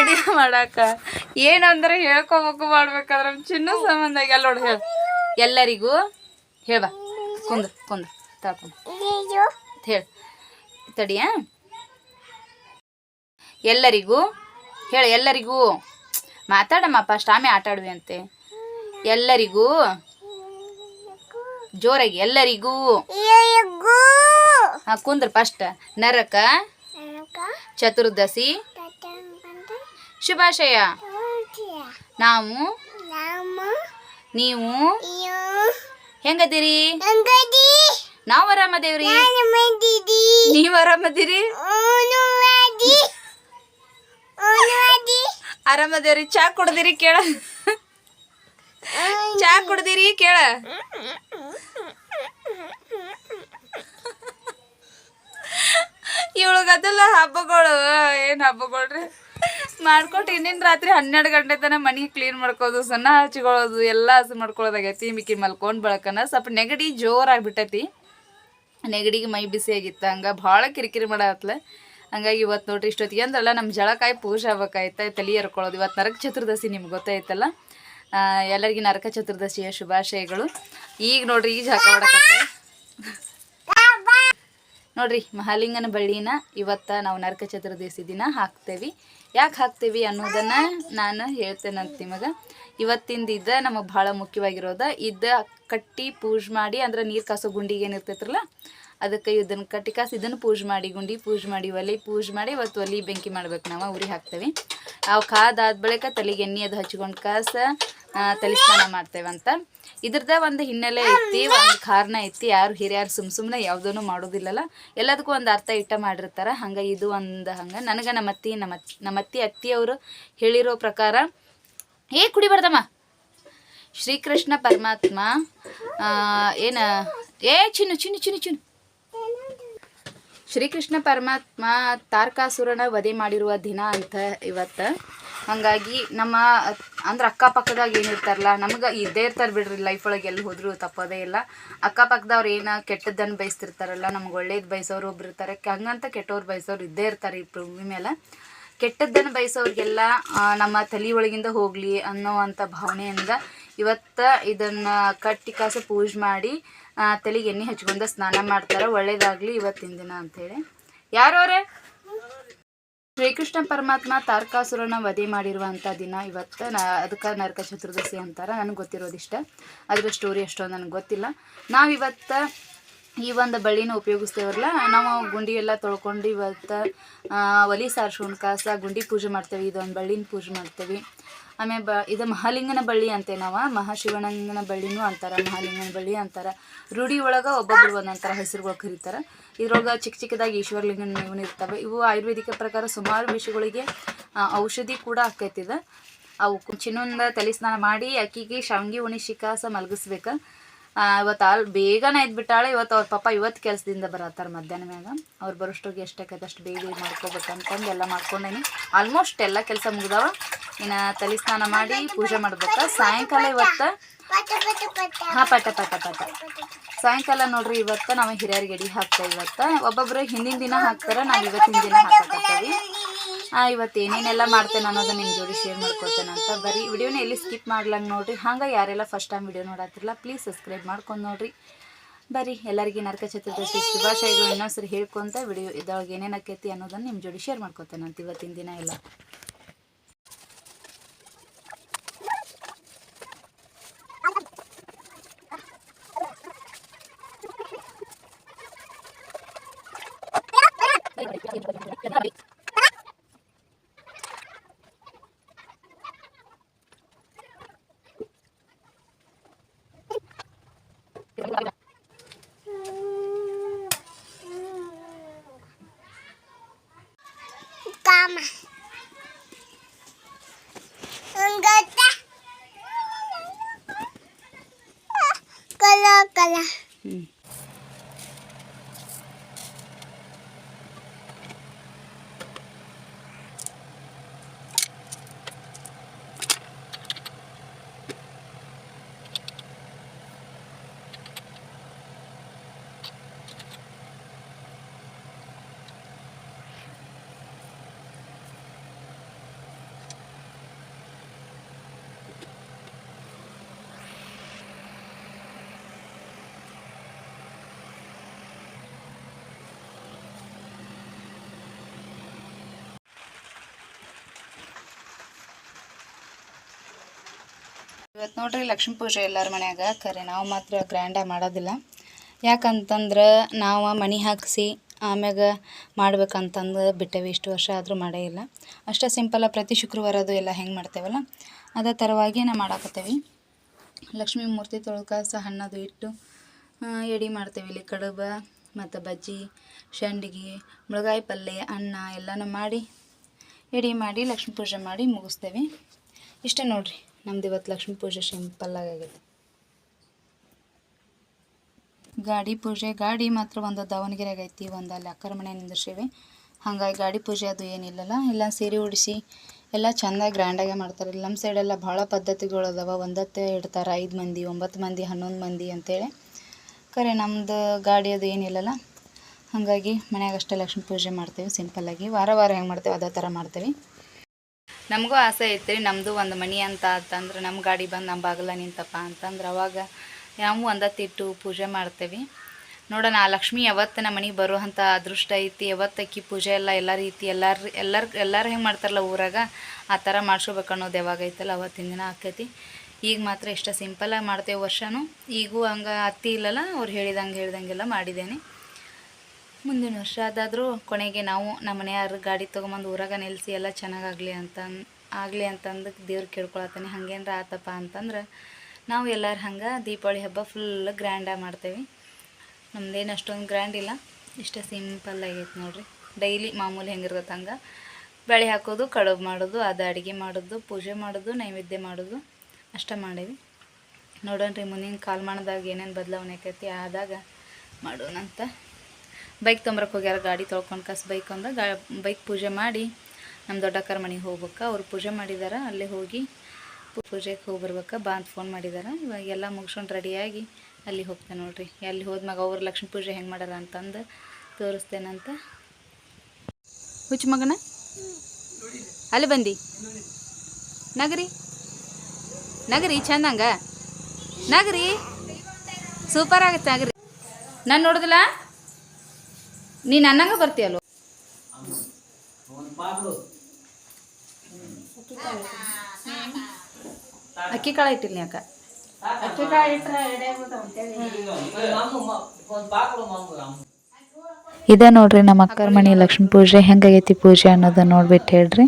Video ಮಾಡಾಕ ಏನಂದ್ರೆ ಹೇಳ್ಕೊಬೇಕು ಮಾಡ್ಬೇಕಾದ್ರೆ ಚಿನ್ನ ಸಂಬಂಧ ಎಲ್ಲ ನೋಡಿ ಹೇಳ ಎಲ್ಲರಿಗೂ ಹೇಳ್ಬಾ ಕುಂದ್ರ ತಾಕೊಂಡ್ ಹೇಳ ತಡಿಯ ಎಲ್ಲರಿಗೂ ಹೇಳ ಎಲ್ಲರಿಗೂ ಮಾತಾಡಮ್ಮ ಫಸ್ಟ್ ಆಮೇಲೆ ಆಟ ಆಡುವೆ ಅಂತೆ ಎಲ್ಲರಿಗೂ ಜೋರಾಗಿ ಎಲ್ಲರಿಗೂ ಹಾ ಕುಂದ್ರ ಫಸ್ಟ್ ನರಕ ಚತುರ್ದಶಿ ಶುಭಾಶಯ ನಾವು ನೀವು ಹೆಂಗದಿರಿ ನಾವು ಆರಾಮದೇವ್ರಿ ನೀವು ಆರಾಮದಿರಿ ಆರಾಮದೇವ್ರಿ ಚಾ ಕುಡ್ದಿರಿ ಕೇಳ ಚಾ ಕುಡ್ದಿರಿ ಕೇಳ ಇವಳಿಗದೆಲ್ಲ ಹಬ್ಬಗಳು ಏನು ಹಬ್ಬಗಳ್ರಿ ಮಾಡ್ಕೊಟ್ಟು ಇನ್ನೇನು ರಾತ್ರಿ 12 ಗಂಟೆ ತನಕ ಮನೆ ಕ್ಲೀನ್ ಮಾಡ್ಕೋದು ಸಣ್ಣ ಹಚ್ಕೊಳ್ಳೋದು ಎಲ್ಲ ಹಸು ಮಾಡ್ಕೊಳ್ಳೋದಾಗೈತಿ ಮಿಕ್ಕಿ ಮಲ್ಕೊಂಡು ಬೆಳಕನ ಸ್ವಲ್ಪ ನೆಗಡಿ ಜೋರಾಗಿಬಿಟ್ಟೈತಿ ನೆಗಡಿಗೆ ಮೈ ಬಿಸಿ ಆಗಿತ್ತು ಹಂಗೆ ಭಾಳ ಕಿರಿಕಿರಿ ಮಾಡತ್ಲ ಹಂಗಾಗಿ ಇವತ್ತು ನೋಡ್ರಿ ಇಷ್ಟೊತ್ತಿಗೆ ಅಂದ್ರಲ್ಲ ನಮ್ಮ ಜಳಕಾಯಿ ಪೂಜೆ ಆಗ್ಬೇಕಾಯ್ತು ತಲೆ ಎರ್ಕೊಳ್ಳೋದು ಇವತ್ತು ನರಕ ಚತುರ್ದಶಿ ನಿಮ್ಗೆ ಗೊತ್ತಾಯ್ತಲ್ಲ ಎಲ್ಲರಿಗೂ ನರಕ ಚತುರ್ದಶಿಯ ಶುಭಾಶಯಗಳು ಈಗ ನೋಡ್ರಿ ಈಗ ಜಳಕ ಮಾಡಕತ್ತೆ ನೋಡ್ರಿ ಮಹಾಲಿಂಗನ ಬಳ್ಳಿನ ಇವತ್ತು ನಾವು ನರಕ ಚತುರ್ದಶಿ ದಿನ ಹಾಕ್ತೇವೆ ಯಾಕೆ ಹಾಕ್ತೇವೆ ಅನ್ನೋದನ್ನು ನಾನು ಹೇಳ್ತೇನಂತ ನಿಮಗೆ ಇವತ್ತಿಂದ ನಮಗೆ ಭಾಳ ಮುಖ್ಯವಾಗಿರೋದು ಕಟ್ಟಿ ಪೂಜೆ ಮಾಡಿ ಅಂದ್ರೆ ನೀರು ಕಾಸೋ ಗುಂಡಿಗೆ ಏನಿರ್ತೈತ್ರಲ್ಲ ಅದಕ್ಕೆ ಇದನ್ನು ಕಟ್ಟಿ ಕಾಸು ಇದನ್ನು ಪೂಜೆ ಮಾಡಿ ಗುಂಡಿ ಪೂಜೆ ಮಾಡಿ ಒಲೆ ಪೂಜೆ ಮಾಡಿ ಇವತ್ತು ಒಲೆ ಬೆಂಕಿ ಮಾಡ್ಬೇಕು ನಾವು ಉರಿ ಹಾಕ್ತೇವೆ ಅವು ಕಾದಾದ ಬಳಿಕ ತಲೆಗೆ ಎಣ್ಣೆ ಅದು ಹಚ್ಕೊಂಡು ಕಾಸು ತಲೆ ಸ್ನಾನ ಮಾಡ್ತೇವಂತ ಇದ್ರದ ಒಂದು ಹಿನ್ನೆಲೆ ಐತಿ ಒಂದು ಕಾರಣ ಐತಿ ಯಾರು ಹಿರಿಯರು ಸುಮ್ಮನೆ ಯಾವುದೂ ಮಾಡೋದಿಲ್ಲಲ್ಲ ಎಲ್ಲದಕ್ಕೂ ಒಂದು ಅರ್ಥ ಇಟ್ಟ ಮಾಡಿರ್ತಾರೆ ಹಂಗೆ ಇದು ಒಂದು ಹಂಗೆ ನನಗೆ ನಮ್ಮತ್ತಿ ಅತ್ತಿಯವರು ಹೇಳಿರೋ ಪ್ರಕಾರ ಕುಡಿಬಾರ್ದಮ್ಮ ಶ್ರೀಕೃಷ್ಣ ಪರಮಾತ್ಮ ಚಿನ್ನು ಶ್ರೀಕೃಷ್ಣ ಪರಮಾತ್ಮ ತಾರಕಾಸುರನ ವಧೆ ಮಾಡಿರುವ ದಿನ ಅಂತ ಇವತ್ತು ಹಾಗಾಗಿ ನಮ್ಮ ಅಂದ್ರೆ ಅಕ್ಕಪಕ್ಕದಾಗ ಏನಿರ್ತಾರಲ್ಲ ನಮ್ಗೆ ಇದ್ದೇ ಇರ್ತಾರೆ ಬಿಡ್ರಿ ಲೈಫ್ ಒಳಗೆ ಎಲ್ಲಿ ಹೋದ್ರು ತಪ್ಪೋದೇ ಇಲ್ಲ ಅಕ್ಕಪಕ್ಕದವ್ರು ಏನು ಕೆಟ್ಟದ್ದನ್ನು ಬಯಸ್ತಿರ್ತಾರಲ್ಲ ನಮ್ಗೆ ಒಳ್ಳೇದು ಬಯಸೋರು ಒಬ್ರು ಇರ್ತಾರೆ ಹಂಗಂತ ಕೆಟ್ಟವ್ರು ಬಯಸೋರು ಇದ್ದೇ ಇರ್ತಾರೆ ಈ ಭೂಮಿ ಮೇಲೆ ಕೆಟ್ಟದ್ದನ್ನು ಬಯಸೋರಿಗೆಲ್ಲ ನಮ್ಮ ತಲೆ ಒಳಗಿಂದ ಹೋಗಲಿ ಅನ್ನೋವಂಥ ಭಾವನೆಯಿಂದ ಇವತ್ತು ಇದನ್ನು ಕಟ್ಟಿ ಕಾಸು ಪೂಜೆ ಮಾಡಿ ತಲೆಗೆ ಎಣ್ಣೆ ಹಚ್ಕೊಂಡು ಸ್ನಾನ ಮಾಡ್ತಾರೆ ಒಳ್ಳೇದಾಗಲಿ ಇವತ್ತಿನ ದಿನ ಅಂಥೇಳಿ ಯಾರವರೇ ಶ್ರೀಕೃಷ್ಣ ಪರಮಾತ್ಮ ತಾರಕಾಸುರನ ವಧೆ ಮಾಡಿರುವಂಥ ದಿನ ಇವತ್ತು ಅದಕ್ಕೆ ನರಕ ಚತುರ್ದಶಿ ಅಂತಾರೆ ನನಗೆ ಗೊತ್ತಿರೋದಿಷ್ಟ ಅದ್ರ ಸ್ಟೋರಿ ಅಷ್ಟೊಂದು ನನಗೆ ಗೊತ್ತಿಲ್ಲ ನಾವಿವತ್ತು ಈ ಒಂದು ಬಳ್ಳಿನ ಉಪಯೋಗಿಸ್ತೇವಲ್ಲ ನಾವು ಗುಂಡಿ ಎಲ್ಲ ತೊಳ್ಕೊಂಡು ಇವತ್ತು ಒಲೆ ಸಾರ್ಸ್ಕೊಂಡು ಕಾಸ ಗುಂಡಿ ಪೂಜೆ ಮಾಡ್ತೇವೆ ಇದೊಂದು ಬಳ್ಳಿನ ಪೂಜೆ ಮಾಡ್ತೇವೆ ಆಮೇಲೆ ಇದು ಮಹಾಲಿಂಗನ ಬಳ್ಳಿ ಅಂತೆ ನಾವು ಮಹಾಶಿವಲಿಂಗನ ಬಳ್ಳಿನೂ ಅಂತಾರೆ ಮಹಾಲಿಂಗನ ಬಳ್ಳಿ ಅಂತಾರೆ ರೂಢಿ ಒಳಗೆ ಒಬ್ಬೊಬ್ರು ಒಂದೊಂಥರ ಹೆಸರುಗಳು ಕರೀತಾರೆ ಇದ್ರೊಳಗೆ ಚಿಕ್ಕದಾಗಿ ಈಶ್ವರಲಿಂಗನ ಇವನು ಇರ್ತವೆ ಇವು ಆಯುರ್ವೇದಿಕ ಪ್ರಕಾರ ಸುಮಾರು ವಿಷಯಗಳಿಗೆ ಔಷಧಿ ಕೂಡ ಆಕೈತಿದೆ ಅವು ಚಿನ್ನೊಂದ ತಲೆ ಸ್ನಾನ ಮಾಡಿ ಅಕ್ಕಿಗೆ ಶಾವಿಗೆ ಉಣಿಸಿ ಕಾಸ ಮಲಗಿಸ್ಬೇಕು ಇವತ್ತು ಬೇಗನೆ ಎದ್ಬಿಟ್ಟಾಳೆ ಇವತ್ತು ಅವ್ರ ಪಾಪ ಇವತ್ತು ಕೆಲಸದಿಂದ ಬರತ್ತಾರೆ ಮಧ್ಯಾಹ್ನ ಮ್ಯಾಗ ಅವ್ರು ಬರೋಷ್ಟಿಗೆ ಎಷ್ಟಾಕೈತೆ ಅಷ್ಟು ಬೇಗ ಮಾಡ್ಕೋಬೇಕಂತಂದು ಎಲ್ಲ ಮಾಡ್ಕೊಂಡೇನಿ ಆಲ್ಮೋಸ್ಟ್ ಎಲ್ಲ ಕೆಲಸ ಮುಗಿದಾವ ಇನ್ನು ತಲೆ ಸ್ನಾನ ಮಾಡಿ ಪೂಜೆ ಮಾಡ್ಬೇಕು ಸಾಯಂಕಾಲ ಇವತ್ತು ಪಟ ಸಾಯಂಕಾಲ ನೋಡ್ರಿ ಇವತ್ತು ನಾವು ಹಿರಿಯರಿಗೆ ಎಡೆ ಹಾಕ್ತೇವೆ ಇವತ್ತು ಒಬ್ಬೊಬ್ಬರು ಹಿಂದಿನ ದಿನ ಹಾಕ್ತಾರೆ ನಾವು ಇವತ್ತಿನ ದಿನ ಹಾಕಕತ್ತೀವಿ ಇವತ್ತು ಏನೇನೆಲ್ಲ ಮಾಡ್ತೇನೆ ಅನ್ನೋದನ್ನ ನಿಮ್ಮ ಜೋಡಿ ಶೇರ್ ಮಾಡ್ಕೊತೇನೆ ಅಂತ ಬರೀ ವಿಡಿಯೋನ ಎಲ್ಲಿ ಸ್ಕಿಪ್ ಮಾಡ್ಲಂಗೆ ನೋಡಿರಿ ಹಂಗೆ ಯಾರೆಲ್ಲ ಫಸ್ಟ್ ಟೈಮ್ ವಿಡಿಯೋ ನೋಡತ್ತಿರಲ್ಲ ಪ್ಲೀಸ್ ಸಬ್ಸ್ಕ್ರೈಬ್ ಮಾಡ್ಕೊಂಡು ನೋಡಿರಿ ಬರೀ ಎಲ್ಲರಿಗೂ ನರಕ ಚತುರ್ದಶಿ ಶುಭಾಶಯಗಳು ಇನ್ನೊಂದ್ಸರಿ ಹೇಳ್ಕೊಂತ ವಿಡಿಯೋ ಇದ್ರೊಳಗೆ ಏನೇನು ಆಕೈತಿ ಅನ್ನೋದನ್ನು ನಿಮ್ಮ ಜೋಡಿ ಶೇರ್ ಮಾಡ್ಕೊತೇನೆ ಅಂತ ಇವತ್ತಿನ ದಿನ ಎಲ್ಲ kala. ಇವತ್ತು ನೋಡ್ರಿ ಲಕ್ಷ್ಮೀ ಪೂಜೆ ಎಲ್ಲರ ಮನ್ಯಾಗ ಖರೆ ನಾವು ಮಾತ್ರ ಗ್ರ್ಯಾಂಡಾಗಿ ಮಾಡೋದಿಲ್ಲ. ಯಾಕಂತಂದ್ರೆ ನಾವು ಮಣಿ ಹಾಕಿಸಿ ಆಮ್ಯಾಗ ಮಾಡ್ಬೇಕಂತಂದು ಬಿಟ್ಟೇವಿ. ಇಷ್ಟು ವರ್ಷ ಆದರೂ ಮಾಡೇ ಇಲ್ಲ. ಅಷ್ಟೇ ಸಿಂಪಲ್ಲಾಗಿ ಪ್ರತಿ ಶುಕ್ರವಾರ ಅದು ಎಲ್ಲ ಹೆಂಗೆ ಮಾಡ್ತೇವಲ್ಲ ಅದೇ ಥರವಾಗಿ ನಾವು ಮಾಡಾಕತ್ತೇವಿ. ಲಕ್ಷ್ಮೀ ಮೂರ್ತಿ ತೊಳ್ಕಾಸ ಹಣ್ಣದು ಇಟ್ಟು ಎಡೆ ಮಾಡ್ತೇವೆ. ಇಲ್ಲಿ ಕಡುಬು ಮತ್ತು ಬಜ್ಜಿ, ಸಂಡಿಗೆ, ಮುಳಗಾಯಿ ಪಲ್ಯ, ಅನ್ನ ಎಲ್ಲನೂ ಮಾಡಿ ಎಡೆ ಮಾಡಿ ಲಕ್ಷ್ಮೀ ಪೂಜೆ ಮಾಡಿ ಮುಗಿಸ್ತೇವೆ. ಇಷ್ಟೇ ನೋಡಿರಿ ನಮ್ದು ಇವತ್ತು ಲಕ್ಷ್ಮೀ ಪೂಜೆ ಸಿಂಪಲ್ಲಾಗಿ ಆಗೈತೆ. ಗಾಡಿ ಪೂಜೆ ಗಾಡಿ ಮಾತ್ರ ಒಂದು ದಾವಣಗೆರೆಗೆ ಐತಿ, ಒಂದು ಅಲ್ಲಿ ಅಕ್ಕರ ಮನೆ ನಿಂದಿರ್ಸೇವೆ. ಹಾಗಾಗಿ ಗಾಡಿ ಪೂಜೆ ಅದು ಏನಿಲ್ಲಲ್ಲ, ಎಲ್ಲ ಸೀರೆ ಉಡಿಸಿ ಎಲ್ಲ ಚೆಂದಾಗಿ ಗ್ರ್ಯಾಂಡಾಗೆ ಮಾಡ್ತಾರೆ. ಇಲ್ಲಿ ನಮ್ಮ ಸೈಡೆಲ್ಲ ಭಾಳ ಪದ್ಧತಿಗಳು ಅದಾವ. ಒಂದತ್ತೆ ಇಡ್ತಾರೆ 5 ಮಂದಿ 9 ಮಂದಿ 11 ಮಂದಿ ಅಂತೇಳಿ. ಖರೆ ನಮ್ಮದು ಗಾಡಿ ಅದು ಏನಿಲ್ಲಲ್ಲ, ಹಾಗಾಗಿ ಮನ್ಯಾಗಷ್ಟೇ ಲಕ್ಷ್ಮೀ ಪೂಜೆ ಮಾಡ್ತೇವೆ ಸಿಂಪಲ್ಲಾಗಿ. ವಾರ ವಾರ ಹೆಂಗೆ ಮಾಡ್ತೇವೆ ಅದೇ ಥರ ಮಾಡ್ತೇವೆ. ನಮಗೂ ಆಸೆ ಐತ್ರಿ ನಮ್ಮದು ಒಂದು ಮನೆ ಅಂತ ಅಂತಂದ್ರೆ ನಮ್ಮ ಗಾಡಿ ಬಂದು ನಮ್ಮ ಬಾಗಿಲ ನಿಂತಪ್ಪ ಅಂತಂದ್ರೆ ಅವಾಗ ನಾವು ಒಂದತ್ತಿಟ್ಟು ಪೂಜೆ ಮಾಡ್ತೇವೆ. ನೋಡೋಣ ಆ ಲಕ್ಷ್ಮಿ ಯಾವತ್ತು ನಮ್ಮ ಮನೆಗೆ ಬರುವಂಥ ಅದೃಷ್ಟ ಐತಿ, ಯಾವತ್ತಕ್ಕಿ ಪೂಜೆ ಎಲ್ಲ ರೀತಿ ಎಲ್ಲರೂ ಹೆಂಗೆ ಮಾಡ್ತಾರಲ್ಲ ಊರಾಗ ಆ ಥರ ಮಾಡ್ಸ್ಕೋಬೇಕು ಅನ್ನೋದು ಯಾವಾಗ ಐತಲ್ಲ ಅವತ್ತಿನ ದಿನ ಆಕೈತಿ. ಈಗ ಮಾತ್ರ ಇಷ್ಟ ಸಿಂಪಲ್ಲಾಗಿ ಮಾಡ್ತೇವೆ ವರ್ಷವೂ. ಈಗೂ ಹಂಗೆ ಅತ್ತಿ ಇಲ್ಲಲ್ಲ, ಅವ್ರು ಹೇಳ್ದಂಗೆಲ್ಲ ಮಾಡಿದ್ದೇನೆ. ಮುಂದಿನ ವರ್ಷ ಅದಾದರೂ ಕೊನೆಗೆ ನಾವು ನಮ್ಮ ಮನೆಯವ್ರ ಗಾಡಿ ತೊಗೊಂಬಂದು ಊರಾಗ ನಿಲ್ಲಿಸಿ ಎಲ್ಲ ಚೆನ್ನಾಗಾಗಲಿ ಅಂತಂದು ದೇವ್ರು ಕೇಳ್ಕೊಳತ್ತಾನೆ. ಹಂಗೇನಾರ ಆತಪ್ಪ ಅಂತಂದ್ರೆ ನಾವು ಎಲ್ಲರೂ ಹಂಗೆ ದೀಪಾವಳಿ ಹಬ್ಬ ಫುಲ್ ಗ್ರ್ಯಾಂಡಾಗಿ ಮಾಡ್ತೇವೆ. ನಮ್ದೇನು ಅಷ್ಟೊಂದು ಗ್ರ್ಯಾಂಡ್ ಇಲ್ಲ, ಇಷ್ಟ ಸಿಂಪಲ್ ಆಗೈತೆ ನೋಡಿರಿ. ಡೈಲಿ ಮಾಮೂಲಿ ಹೆಂಗಿರ್ತದೆ ಹಂಗೆ ಬೇಳೆ ಹಾಕೋದು, ಕಡುಬು ಮಾಡೋದು, ಅದು ಅಡುಗೆ ಮಾಡೋದು, ಪೂಜೆ ಮಾಡೋದು, ನೈವೇದ್ಯ ಮಾಡೋದು ಅಷ್ಟೇ ಮಾಡೀವಿ. ನೋಡೋಣ್ರಿ ಮುಂದಿನ ಕಾಲಮಾನದಾಗ ಏನೇನು ಬದಲಾವಣೆ ಆಕೈತಿ ಆದಾಗ ಮಾಡೋಣಂತ. ಬೈಕ್ ತೊಂಬರಕ್ಕೆ ಹೋಗ್ಯಾರ, ಗಾಡಿ ತೊಳ್ಕೊಂಡು ಕಾಸು ಬೈಕ್ ಬೈಕ್ ಪೂಜೆ ಮಾಡಿ ನಮ್ಮ ದೊಡ್ಡಕ್ಕರ ಮನೆಗೆ ಹೋಗ್ಬೇಕು. ಅವ್ರು ಪೂಜೆ ಮಾಡಿದಾರೆ, ಅಲ್ಲೇ ಹೋಗಿ ಪೂಜೆಗೆ ಹೋಗಿ ಬರ್ಬೇಕು ಬಾ ಅಂತ ಫೋನ್ ಮಾಡಿದ್ದಾರೆ. ಇವಾಗ ಎಲ್ಲ ಮುಗಿಸ್ಕೊಂಡು ರೆಡಿಯಾಗಿ ಅಲ್ಲಿ ಹೋಗ್ತೇನೆ ನೋಡಿರಿ. ಅಲ್ಲಿ ಹೋದ್ಮ್ಯಾಗ ಅವ್ರು ಲಕ್ಷ್ಮೀ ಪೂಜೆ ಹೆಂಗೆ ಮಾಡ್ಯಾರ ಅಂತಂದು ತೋರಿಸ್ತೇನಂತ. ಹುಚ್ಚು ಮಗನ ಅಲ್ಲಿ ಬಂದು ನಗರಿ ಚಂದಂಗ ನಗರಿ ಸೂಪರ್ ಆಗತ್ತೆ ನಗರಿ. ನಾನು ನೋಡಿದಿಲ್ಲ, ನೀನು ಅನ್ನಂಗ ಬರ್ತೀಯಲ್ವ. ಅಕ್ಕಿ ಕಾಳು ಇಟ್ಟಿಲ್ಲ ಯಾಕ ಇದ ನೋಡ್ರಿ ನಮ್ಮ ಅಕ್ಕರ ಮನೆ ಲಕ್ಷ್ಮೀ ಪೂಜೆ ಹೆಂಗಾಗೈತಿ ಪೂಜೆ ಅನ್ನೋದನ್ನ ನೋಡ್ಬಿಟ್ಟು ಹೇಳ್ರಿ.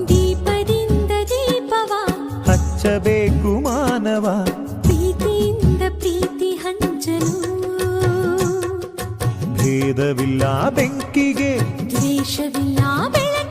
ದೀಪದಿಂದ ದೀಪವ ಹಚ್ಚಬೇಕು ಮಾನವ, ಪ್ರೀತಿಯಿಂದ ಪ್ರೀತಿ ಹಂಚಲು, ಭೇದವಿಲ್ಲ ಬೆಂಕಿಗೆ ದ್ವೇಷವಿಲ್ಲ ಬೆಳಕಿಗೆ.